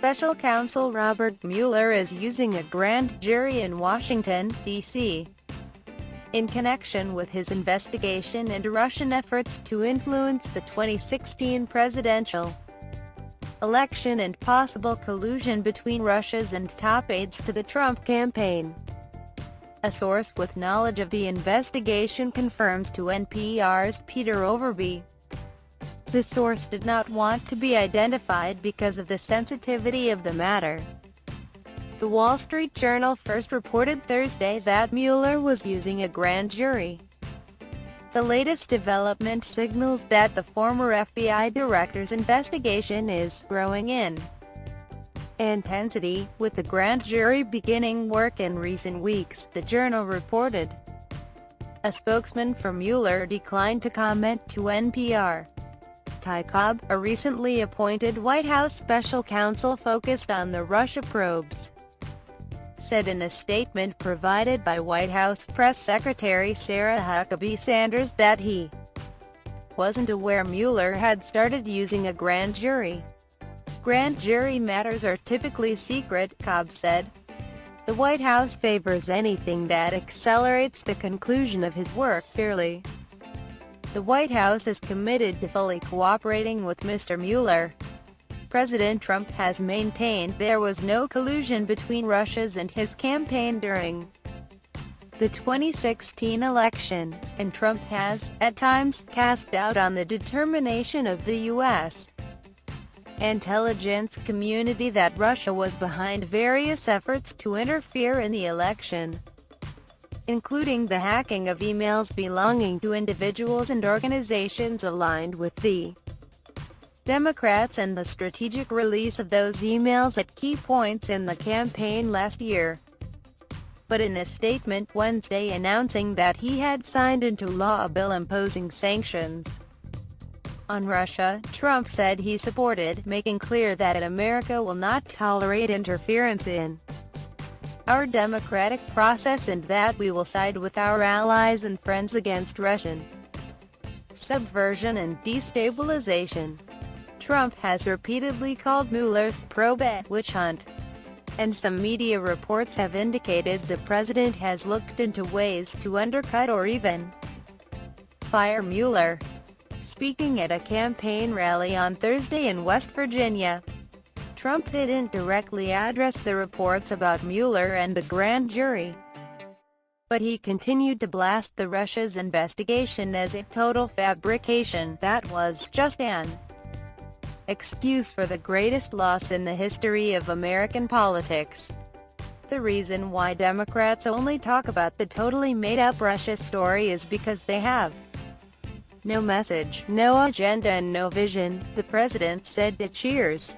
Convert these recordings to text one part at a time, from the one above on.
Special Counsel Robert Mueller is using a grand jury in Washington, D.C. in connection with his investigation into Russian efforts to influence the 2016 presidential election and possible collusion between Russia's and top aides to the Trump campaign. A source with knowledge of the investigation confirms to NPR's Peter Overby. The source did not want to be identified because of the sensitivity of the matter. The Wall Street Journal first reported Thursday that Mueller was using a grand jury. The latest development signals that the former FBI director's investigation is growing in intensity, with the grand jury beginning work in recent weeks, the Journal reported. A spokesman for Mueller declined to comment to NPR. Ty Cobb, a recently appointed White House special counsel focused on the Russia probes, said in a statement provided by White House Press Secretary Sarah Huckabee Sanders that he wasn't aware Mueller had started using a grand jury. Grand jury matters are typically secret, Cobb said. The White House favors anything that accelerates the conclusion of his work fairly. The White House is committed to fully cooperating with Mr. Mueller. President Trump has maintained there was no collusion between Russia's and his campaign during the 2016 election, and Trump has, at times, cast doubt on the determination of the U.S. intelligence community that Russia was behind various efforts to interfere in the election, including the hacking of emails belonging to individuals and organizations aligned with the Democrats and the strategic release of those emails at key points in the campaign last year. But in a statement Wednesday announcing that he had signed into law a bill imposing sanctions on Russia, Trump said he supported making clear that America will not tolerate interference in our democratic process and that we will side with our allies and friends against Russian subversion and destabilization. Trump has repeatedly called Mueller's probe a witch hunt, and some media reports have indicated the president has looked into ways to undercut or even fire Mueller. Speaking at a campaign rally on Thursday in West Virginia, Trump didn't directly address the reports about Mueller and the grand jury, but he continued to blast the Russia's investigation as a total fabrication that was just an excuse for the greatest loss in the history of American politics. The reason why Democrats only talk about the totally made-up Russia story is because they have no message, no agenda and no vision, the president said to Cheers.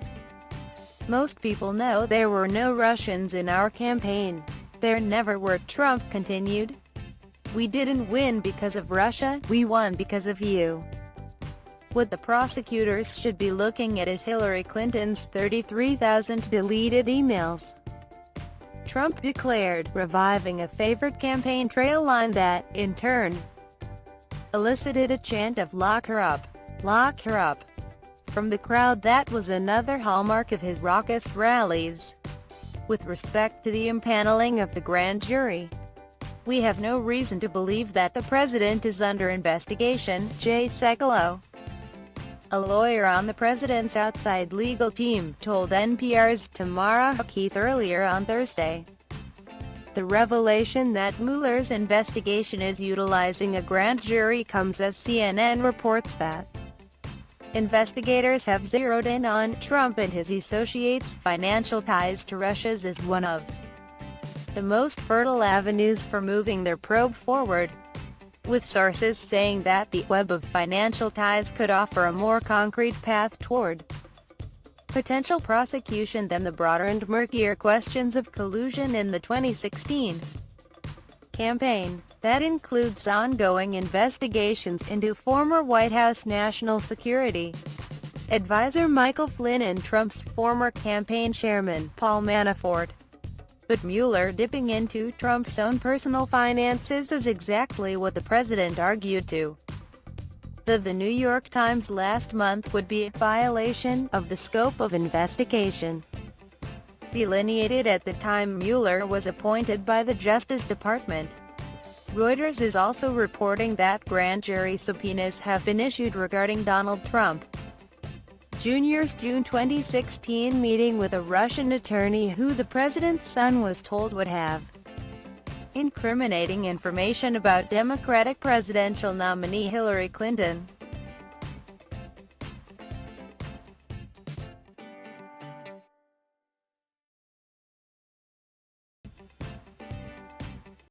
Most people know there were no Russians in our campaign. There never were, Trump continued. We didn't win because of Russia, we won because of you. What the prosecutors should be looking at is Hillary Clinton's 33,000 deleted emails, Trump declared, reviving a favorite campaign trail line that, in turn, elicited a chant of "Lock her up, lock her up" from the crowd that was another hallmark of his raucous rallies. With respect to the impaneling of the grand jury, we have no reason to believe that the president is under investigation, Jay Sekulow, a lawyer on the president's outside legal team, told NPR's Tamara Keith earlier on Thursday. The revelation that Mueller's investigation is utilizing a grand jury comes as CNN reports that investigators have zeroed in on Trump and his associates' financial ties to Russia's as one of the most fertile avenues for moving their probe forward, with sources saying that the web of financial ties could offer a more concrete path toward potential prosecution than the broader and murkier questions of collusion in the 2016 campaign. That includes ongoing investigations into former White House National Security Advisor Michael Flynn and Trump's former campaign chairman, Paul Manafort. But Mueller dipping into Trump's own personal finances is exactly what the president argued to The New York Times last month would be a violation of the scope of investigation. delineated at the time Mueller was appointed by the Justice Department. Reuters is also reporting that grand jury subpoenas have been issued regarding Donald Trump Jr.'s June 2016 meeting with a Russian attorney who the president's son was told would have incriminating information about Democratic presidential nominee Hillary Clinton.